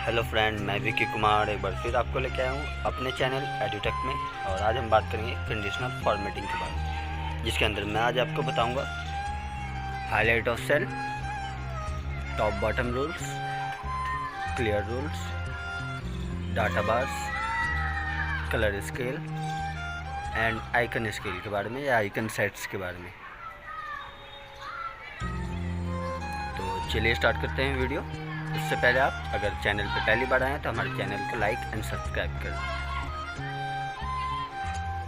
Hello friend, मैं विकी कुमार एक बार फिर आपको लेके आया हूँ अपने चैनल एडुटेक में। और आज हम बात करेंगे कंडीशनल फॉर्मेटिंग के बारे में, जिसके अंदर मैं आज आपको बताऊँगा highlight of cell, top bottom rules, clear rules, data bars, colour scale and icon scale के बारे में या आइकन सेट्स के बारे में। तो चलिए स्टार्ट करते हैं वीडियो। उससे पहले आप अगर चैनल पर पहली बार आए हैं तो हमारे चैनल को लाइक एंड सब्सक्राइब करें।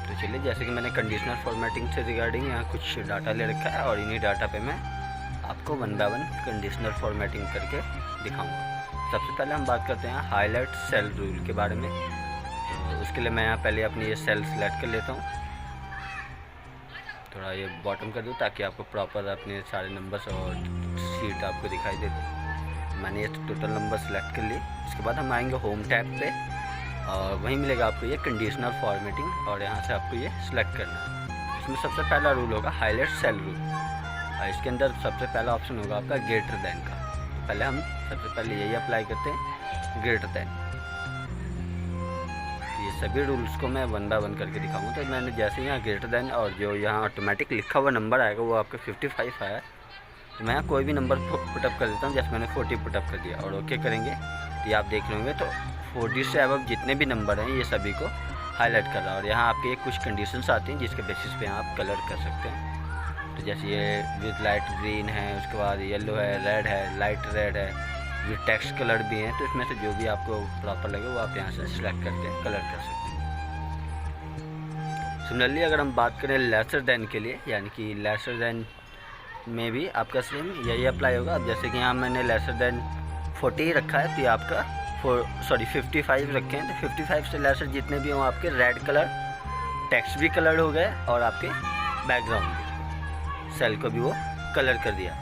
तो चलिए, जैसे कि मैंने कंडीशनल फॉर्मेटिंग से रिगार्डिंग यहाँ कुछ डाटा ले रखा है और इन्हीं डाटा पे मैं आपको one by one conditional formatting करके दिखाऊंगा। सबसे पहले हम बात करते हैं हाईलाइट सेल रूल के बारे में। तो उसके लिए मैं यहाँ पहले अपनी ये सेल सेलेक्ट कर लेता हूँ, थोड़ा ये बॉटम कर दूँ ताकि आपको प्रॉपर अपने सारे नंबर्स और शीट आपको दिखाई दे। मैंने ये टोटल नंबर सेलेक्ट कर लिए। इसके बाद हम आएंगे होम टैब पे और वहीं मिलेगा आपको ये कंडीशनल फॉर्मेटिंग और यहाँ से आपको ये सिलेक्ट करना है। इसमें सबसे पहला रूल होगा हाईलाइट सेल रूल और इसके अंदर सबसे पहला ऑप्शन होगा आपका ग्रेटर देन का। पहले हम सबसे पहले यही अप्लाई करते हैं, ग्रेटर देन। ये सभी रूल्स को मैं वन बाय वन करके दिखाऊंगा। तो मैंने जैसे यहाँ ग्रेटर देन और जो यहाँ ऑटोमेटिक लिखा हुआ नंबर आएगा वो आपका 55 आया, तो मैं कोई भी नंबर पुटअप कर देता हूँ। जैसे मैंने 40 पुटअप कर दिया और ओके करेंगे तो ये आप देख लेंगे तो 40 से अब जितने भी नंबर हैं ये सभी को हाईलाइट कर रहा है। और यहाँ आपके कुछ कंडीशंस आती हैं जिसके बेसिस पे आप कलर कर सकते हैं। तो जैसे ये विद लाइट ग्रीन है, उसके बाद येलो है, रेड है, लाइट रेड है, विद टेक्स्ट कलर भी हैं। तो इसमें से जो भी आपको प्रॉपर लगे वो आप यहाँ से सिलेक्ट करके कलर कर सकते हैं। सिमिलरली अगर हम बात करें लेसर देन के लिए, यानी कि लेसर देन में भी आपका सेम यही अप्लाई होगा। अब जैसे कि यहाँ मैंने लेसर देन 40 रखा है तो ये आपका 55 रखे हैं। तो 55 से लेसर जितने भी हों आपके रेड कलर, टेक्स्ट भी कलर हो गए और आपके बैकग्राउंड भी, सेल को भी वो कलर कर दिया।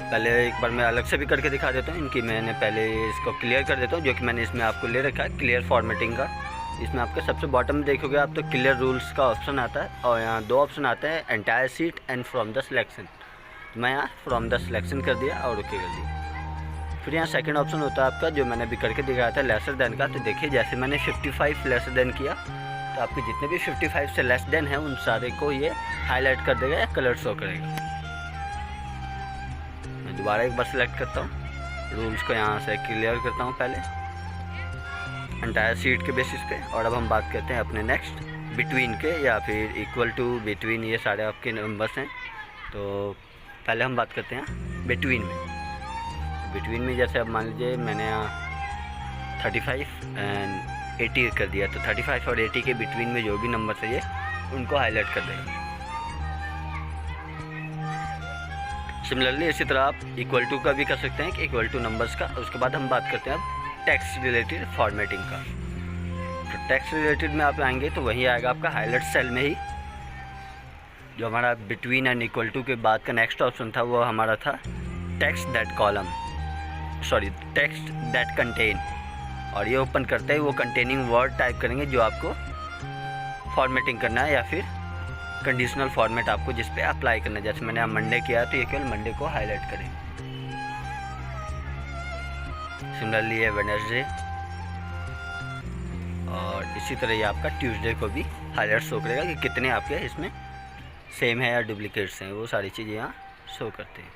पहले एक बार मैं अलग से भी करके दिखा देता हूँ इनकी। मैंने पहले इसको क्लियर कर देता हूँ जो कि मैंने इसमें आपको ले रखा है क्लियर फॉर्मेटिंग का। इसमें आपके सबसे बॉटम में देखोगे आप तो क्लियर रूल्स का ऑप्शन आता है और यहाँ दो ऑप्शन आते हैं, entire seat and from the selection. तो मैं यहाँ फ्रॉम द सिलेक्शन कर दिया और ओके कर दिया। फिर यहाँ सेकंड ऑप्शन होता है आपका जो मैंने भी करके दिखाया था लेसर देन का। तो देखिए जैसे मैंने 55 लेसर देन किया तो आपके जितने भी 55 से लेस देन है उन सारे को ये हाईलाइट कर देगा या कलर शो करेगा। मैं दोबारा एक बार सिलेक्ट करता हूँ, रूल्स को यहाँ से क्लियर करता हूँ पहले एंटायर सीट के बेसिस पे। और अब हम बात करते हैं अपने नेक्स्ट बिटवीन के या फिर इक्वल टू, बिटवीन, ये सारे आपके नंबर्स हैं। तो पहले हम बात करते हैं बिटवीन में। बिटवीन में जैसे अब मान लीजिए मैंने यहाँ 35 एंड 80 कर दिया, तो 35 और 80 के बिटवीन में जो भी नंबर है ये उनको हाईलाइट कर देगा। सिमिलरली इसी तरह आप इक्वल टू का भी कर सकते हैं कि इक्वल टू नंबर्स का। उसके बाद हम बात करते हैं अब टेक्स्ट रिलेटेड फॉर्मेटिंग का। तो टेक्स्ट रिलेटेड में आप आएंगे तो वही आएगा आपका हाईलाइट सेल में ही। जो हमारा बिटवीन एंड इक्वल टू के बाद का नेक्स्ट ऑप्शन था वो हमारा था text that column, sorry text that contain. और ये ओपन करते ही वो कंटेनिंग वर्ड टाइप करेंगे जो आपको फॉर्मेटिंग करना है या फिर कंडीशनल फॉर्मेट आपको जिस पे अप्लाई करना है। जैसे मैंने मंडे किया तो ये केवल मंडे को हाईलाइट करें। सिमिलरली है वेडनेसडे और इसी तरह ये आपका ट्यूसडे को भी हाईलाइट शो करेगा कि कितने आपके इसमें सेम है या डुप्लीकेट्स हैं, वो सारी चीज़ें यहाँ शो करते हैं।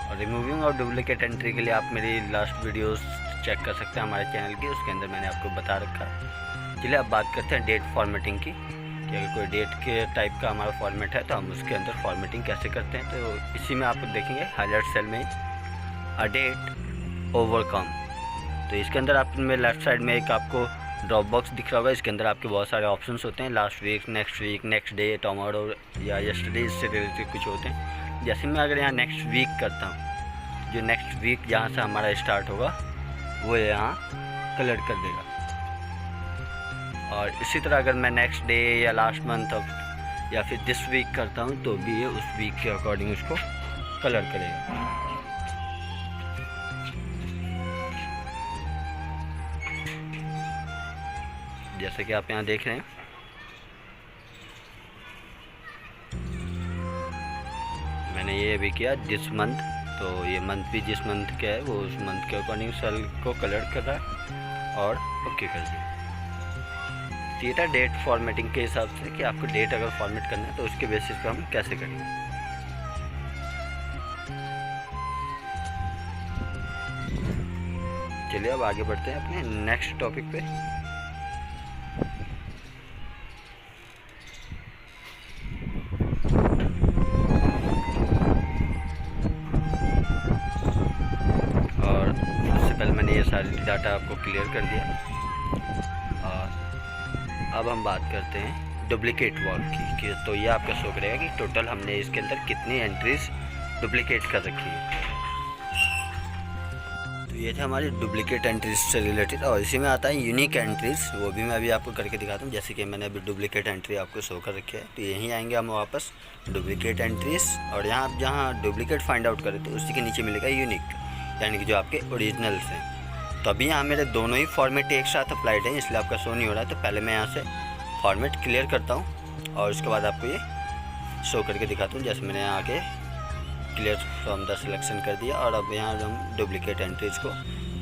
और रिमूविंग और डुप्लीकेट एंट्री के लिए आप मेरी लास्ट वीडियोस चेक कर सकते हैं हमारे चैनल की, उसके अंदर मैंने आपको बता रखा है। चलिए अब बात करते हैं डेट फॉर्मेटिंग की कि अगर कोई डेट के टाइप का हमारा फॉर्मेट है तो हम उसके अंदर फॉर्मेटिंग कैसे करते हैं। तो इसी में आप देखेंगे हाईलाइट सेल में अ डेट ओवरकम। तो इसके अंदर आप में लेफ्ट साइड में एक आपको ड्रॉप बॉक्स दिख रहा होगा। इसके अंदर आपके बहुत सारे ऑप्शंस होते हैं, last week, next day, tomorrow या यस्टरडे, इससे रिलेटेड कुछ होते हैं। जैसे मैं अगर यहाँ नेक्स्ट वीक करता हूँ, जो नेक्स्ट वीक जहाँ से हमारा स्टार्ट होगा वो यहाँ कलर कर देगा। और इसी तरह अगर मैं नेक्स्ट डे या लास्ट मंथ ऑफ या फिर दिस वीक करता हूँ तो भी ये उस वीक के अकॉर्डिंग उसको कलर करेगा। जैसे कि आप यहाँ देख रहे हैं मैंने ये भी किया दिस मंथ, तो ये मंथ भी जिस मंथ का है वो उस मंथ के अकॉर्डिंग सेल को कलर कर रहा है और ओके कर दिया। ये था डेट फॉर्मेटिंग के हिसाब से कि आपको डेट अगर फॉर्मेट करना है तो उसके बेसिस पे हम कैसे करेंगे। चलिए अब आगे बढ़ते हैं अपने नेक्स्ट टॉपिक पे। और सबसे पहले मैंने ये सारे डाटा आपको क्लियर कर दिया और अब हम बात करते हैं डुप्लीकेट वॉल की। तो ये आपका शो करेगा कि टोटल हमने इसके अंदर कितनी एंट्रीज डुप्लीकेट कर रखी है। तो ये थे हमारी डुप्लीकेट एंट्रीज से रिलेटेड। और इसी में आता है यूनिक एंट्रीज, वो भी मैं अभी आपको करके दिखाता हूँ। जैसे कि मैंने अभी डुप्लीकेट एंट्री आपको शो कर रखी है, तो यहीं आएंगे हम वापस डुप्लीकेट एंट्रीज, और यहाँ आप जहाँ डुप्लीकेट फाइंड आउट करें तो उसी के नीचे मिलेगा यूनिक, यानी कि जो आपके ओरिजिनल्स हैं। तो अभी यहाँ मेरे दोनों ही फॉर्मेट एक साथ अप्लाइड हैं, इसलिए आपका शो नहीं हो रहा है। तो पहले मैं यहाँ से फॉर्मेट क्लियर करता हूँ और उसके बाद आपको ये शो करके दिखाता हूँ। जैसे मैंने यहाँ आके क्लियर फ्रॉम द सिलेक्शन कर दिया और अब यहाँ हम डुप्लीकेट एंट्रीज को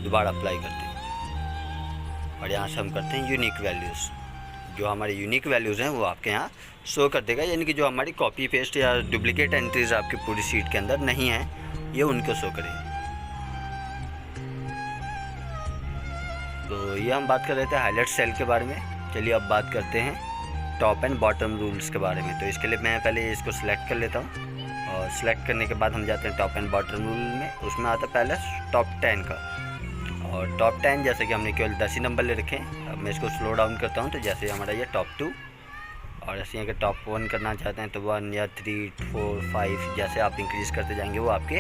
दोबारा अप्लाई करते हैं और यहाँ से हम करते हैं यूनिक वैल्यूज़। जो हमारे यूनिक वैल्यूज़ हैं वो आपके यहाँ शो कर देगा, यानी कि जो हमारी कॉपी पेस्ट या डुप्लीकेट एंट्रीज आपकी पूरी शीट के अंदर नहीं है, ये उनको शो करेगी। तो ये हम बात कर रहे थे हाईलाइट सेल के बारे में। चलिए अब बात करते हैं टॉप एंड बॉटम रूल्स के बारे में। तो इसके लिए मैं पहले इसको सिलेक्ट कर लेता हूँ और सिलेक्ट करने के बाद हम जाते हैं टॉप एंड बॉटम रूल में। उसमें आता है पहले टॉप 10 का, और टॉप 10 जैसे कि हमने केवल 10 ही नंबर ले रखे हैं। अब मैं इसको स्लो डाउन करता हूँ, तो जैसे हमारा ये टॉप 2, और ऐसे अगर टॉप 1 करना चाहते हैं तो 1 या 3, 4, 5 जैसे आप इंक्रीज़ करते जाएंगे वो आपके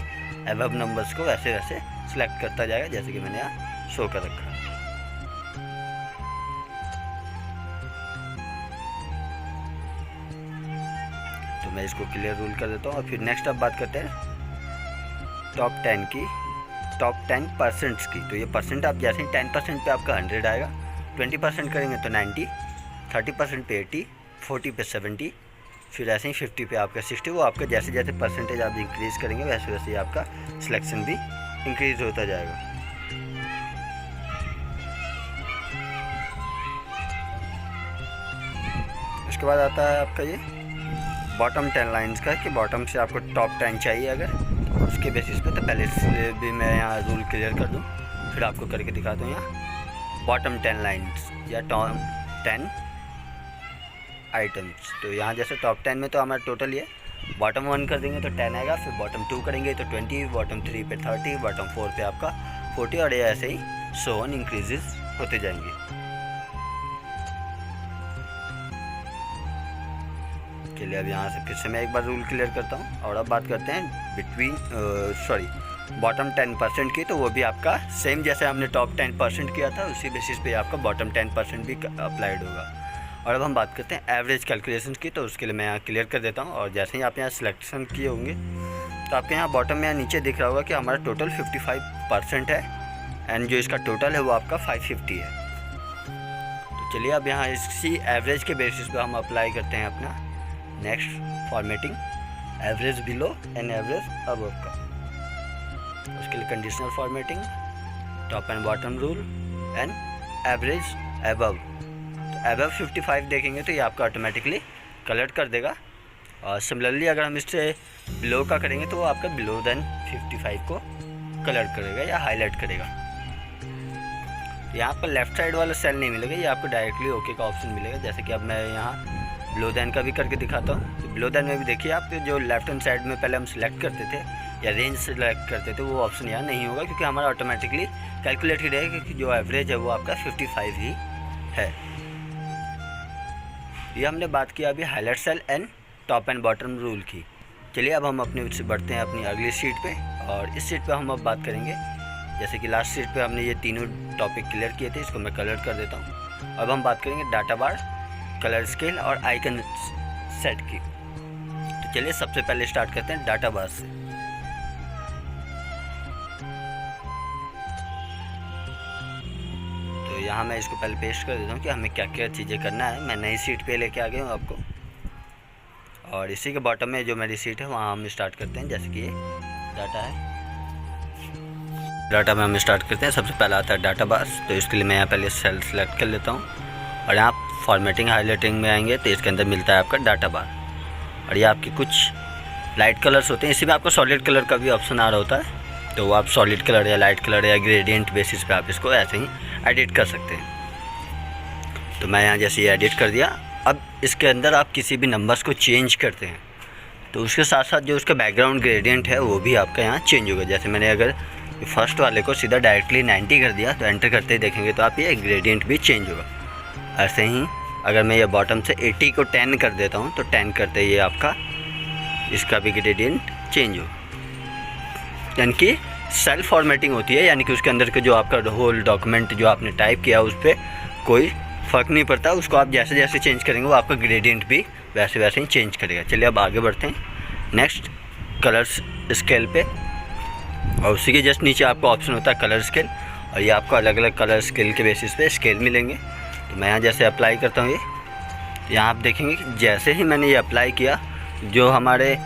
अबव नंबर्स को वैसे वैसे सिलेक्ट करता जाएगा, जैसे कि मैंने यहाँ शो कर रखा है। तो मैं इसको क्लियर रूल कर देता हूँ और फिर नेक्स्ट अब बात करते हैं टॉप 10 की, टॉप 10% की। तो ये परसेंट आप जैसे ही 10% पे आपका 100 आएगा, 20% करेंगे तो 90, 30% पे 80, 40 पे 70, फिर ऐसे ही 50 पे आपका 60। वो आपका जैसे जैसे परसेंटेज आप इंक्रीज़ करेंगे वैसे वैसे ही आपका सिलेक्शन भी इंक्रीज़ होता जाएगा। उसके बाद आता है आपका ये बॉटम 10 लाइंस का, कि बॉटम से आपको टॉप 10 चाहिए अगर उसके बेसिस पे। तो पहले इसलिए भी मैं यहाँ रूल क्लियर कर दूँ, फिर आपको करके दिखा दूँ। यहाँ बॉटम 10 लाइंस या टॉप 10 आइटम्स। तो यहाँ जैसे टॉप 10 में तो हमारा टोटल ये बॉटम 1 कर देंगे तो 10 आएगा, फिर बॉटम 2 करेंगे तो 20, बॉटम 3 पे 30, बॉटम 4 पे आपका 40, और ये ऐसे ही सो ऑन इंक्रीजेस होते जाएंगे। चलिए अब यहाँ से फिर से मैं एक बार रूल क्लियर करता हूँ और अब बात करते हैं बॉटम 10% की। तो वो भी आपका सेम जैसे हमने टॉप 10% किया था उसी बेसिस पे आपका बॉटम 10% भी अप्लाइड होगा। और अब हम बात करते हैं एवरेज कैलकुलेशन की। तो उसके लिए मैं यहाँ क्लियर कर देता हूँ, और जैसे ही आप यहाँ सिलेक्शन किए होंगे तो आपके यहाँ बॉटम में यहाँ नीचे दिख रहा होगा कि हमारा टोटल 55% है एंड जो इसका टोटल है वो आपका 550 है। तो चलिए अब यहाँ इसी एवरेज के बेसिस पे हम अप्लाई करते हैं अपना next formatting, average below and average above का। उसके लिए conditional formatting, top and bottom rule and average above. तो अबव 55 देखेंगे तो ये आपका ऑटोमेटिकली कलर कर देगा, और सिमिलरली अगर हम इससे बिलो का करेंगे तो वो आपका बिलो देन 55 को कलर करेगा या हाईलाइट करेगा। यहाँ पर लेफ़्ट साइड वाला सेल नहीं मिलेगा, ये आपको डायरेक्टली ओके का ऑप्शन मिलेगा। जैसे कि अब मैं यहाँ बिलो देन का भी करके दिखाता हूँ। तो बिलो देन में भी देखिए आप जो लेफ्ट हैंड साइड में पहले हम सिलेक्ट करते थे या रेंज सेलेक्ट करते थे, वो ऑप्शन यहाँ नहीं होगा, क्योंकि हमारा ऑटोमेटिकली कैलकुलेट ही रहेगा कि जो एवरेज है वो आपका 55 ही है। ये हमने बात किया अभी highlight cell and top and bottom rule की। चलिए अब हम अपने से बढ़ते हैं अपनी अगली शीट पे, और इस शीट पे हम अब बात करेंगे, जैसे कि लास्ट शीट पे हमने ये तीनों टॉपिक क्लियर किए थे, इसको मैं कलर कर देता हूँ। अब हम बात करेंगे डाटा बार, कलर स्केल और आइकन सेट की। तो चलिए सबसे पहले स्टार्ट करते हैं डाटा बार से। तो यहाँ मैं इसको पहले पेस्ट कर देता हूँ कि हमें क्या क्या चीज़ें करना है। मैं नई शीट पे लेके आ गया हूँ आपको, और इसी के बॉटम में जो मेरी सीट है वहाँ हम स्टार्ट करते हैं। जैसे कि ये डाटा है, डाटा में हम स्टार्ट करते हैं। सबसे पहला आता है डाटा बस, तो इसके लिए मैं यहाँ पहले सेल सेलेक्ट कर लेता हूँ और यहाँ फॉर्मेटिंग हाईलाइटिंग में आएंगे तो इसके अंदर मिलता है आपका डाटा बार। और ये आपके कुछ लाइट कलर्स होते हैं, इसी में आपको सॉलिड कलर का भी ऑप्शन आ रहा होता है, तो वो आप सॉलिड कलर या लाइट कलर या ग्रेडियंट बेसिस पे आप इसको ऐसे ही एडिट कर सकते हैं। तो मैं यहाँ जैसे ये एडिट कर दिया। अब इसके अंदर आप किसी भी नंबर्स को चेंज करते हैं तो उसके साथ साथ जो उसका बैकग्राउंड ग्रेडियंट है वो भी आपका यहाँ चेंज होगा। जैसे मैंने अगर फर्स्ट वाले को सीधा डायरेक्टली 90 कर दिया तो एंटर करते ही देखेंगे तो आप ये ग्रेडियंट भी चेंज होगा। ऐसे ही अगर मैं ये बॉटम से 80 को 10 कर देता हूँ तो 10 करते ही आपका इसका भी ग्रेडियंट चेंज हो, यानी कि सेल्फ फॉर्मेटिंग होती है, यानी कि उसके अंदर के जो आपका होल डॉक्यूमेंट जो आपने टाइप किया उस पर कोई फ़र्क नहीं पड़ता। उसको आप जैसे जैसे चेंज करेंगे वो आपका ग्रेडियंट भी वैसे वैसे ही चेंज करेगा। चलिए अब आगे बढ़ते हैं नेक्स्ट कलर्स स्केल पे, और उसी के जस्ट नीचे आपका ऑप्शन होता है कलर स्केल, और ये आपको अलग अलग कलर स्केल के बेसिस पे स्केल मिलेंगे। तो मैं यहाँ जैसे अप्लाई करता हूँ ये, यहाँ आप देखेंगे कि जैसे ही मैंने ये अप्लाई किया जो हमारे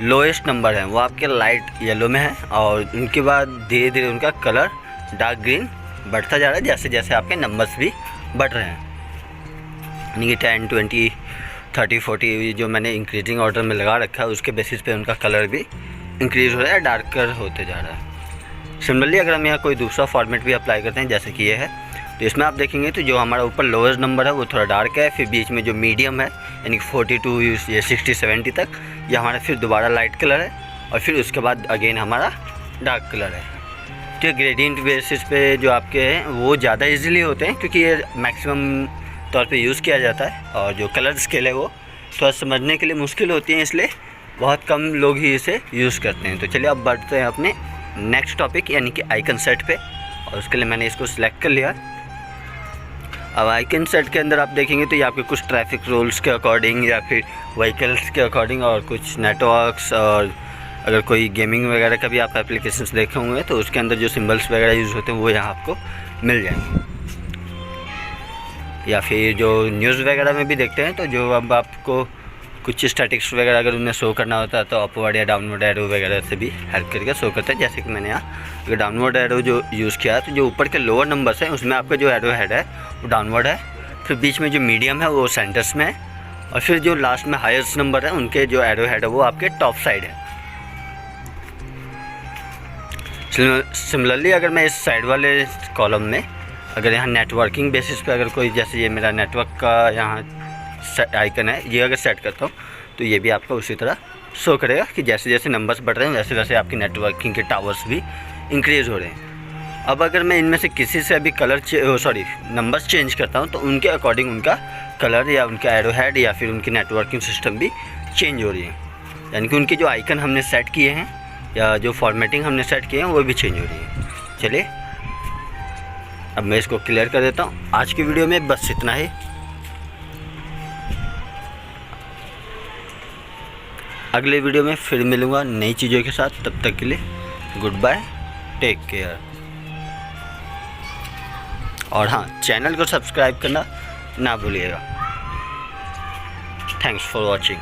लोएस्ट नंबर हैं वो आपके लाइट येलो में है, और उनके बाद धीरे धीरे उनका कलर डार्क ग्रीन बढ़ता जा रहा है जैसे जैसे आपके नंबर्स भी बढ़ रहे हैं। यानी कि 10, 20, 30, 40 जो मैंने इंक्रीजिंग ऑर्डर में लगा रखा है उसके बेसिस पे उनका कलर भी इंक्रीज़ हो रहा है, डार्कर होते जा रहा है। सिमिलरली अगर हम यहाँ कोई दूसरा फॉर्मेट भी अप्लाई करते हैं जैसे कि ये है, तो इसमें आप देखेंगे तो जो हमारा ऊपर लोएस्ट नंबर है वो थोड़ा डार्क है, फिर बीच में जो मीडियम है यानी कि 42 या 60, 70 तक ये हमारा फिर दोबारा लाइट कलर है, और फिर उसके बाद अगेन हमारा डार्क कलर है। तो ग्रेडियंट बेसिस पे जो आपके हैं वो ज़्यादा इजीली होते हैं क्योंकि ये मैक्सिमम तौर पे यूज़ किया जाता है, और जो कलर स्केल है वो थोड़ा समझने के लिए मुश्किल होती है, इसलिए बहुत कम लोग ही इसे यूज़ करते हैं। तो चलिए अब बढ़ते हैं अपने नेक्स्ट टॉपिक यानी कि आइकन सेट पे, और उसके लिए मैंने इसको सिलेक्ट कर लिया। अब आइकन सेट के अंदर आप देखेंगे तो ये आपके कुछ ट्रैफिक रूल्स के अकॉर्डिंग या फिर व्हीकल्स के अकॉर्डिंग और कुछ नेटवर्क्स, और अगर कोई गेमिंग वगैरह का भी आप एप्लीकेशंस देखे होंगे तो उसके अंदर जो सिंबल्स वगैरह यूज़ होते हैं वो यहाँ आपको मिल जाएंगे। या फिर जो न्यूज़ वगैरह में भी देखते हैं तो जो अब आपको कुछ स्टैटिक्स वगैरह अगर उन्हें शो करना होता है तो अपवर्ड या डाउनवर्ड एरो वगैरह से भी हेल्प करके शो करता है। जैसे कि मैंने यहाँ अगर डाउनवर्ड एरो जो यूज़ किया है तो जो ऊपर के लोअर नंबर्स हैं उसमें आपका जो एरो हेड है वो डाउनवर्ड है, फिर बीच में जो मीडियम है वो सेंटर्स में है, और फिर जो लास्ट में हाईएस्ट नंबर है उनके जो एरो हेड है वो आपके टॉप साइड है। सिमिलरली अगर मैं इस साइड वाले कॉलम में अगर यहाँ नेटवर्किंग बेसिस पे अगर कोई जैसे ये मेरा नेटवर्क का यहाँ आइकन है ये अगर सेट करता हूँ तो ये भी आपको उसी तरह शो करेगा कि जैसे जैसे नंबर्स बढ़ रहे हैं वैसे वैसे आपकी नेटवर्किंग के टावर्स भी इंक्रीज़ हो रहे हैं। अब अगर मैं इनमें से किसी से अभी नंबर्स चेंज करता हूँ तो उनके अकॉर्डिंग उनका कलर या उनका एरो हेड या फिर उनकी नेटवर्किंग सिस्टम भी चेंज हो रही है, यानी कि उनके जो आइकन हमने सेट किए हैं या जो फॉर्मेटिंग हमने सेट किए हैं वो भी चेंज हो रही है। चलिए अब मैं इसको क्लियर कर देता हूँ। आज की वीडियो में बस इतना ही। अगले वीडियो में फिर मिलूँगा नई चीज़ों के साथ, तब तक के लिए गुड बाय, टेक केयर। और हाँ, चैनल को सब्सक्राइब करना ना भूलिएगा। Thanks for watching.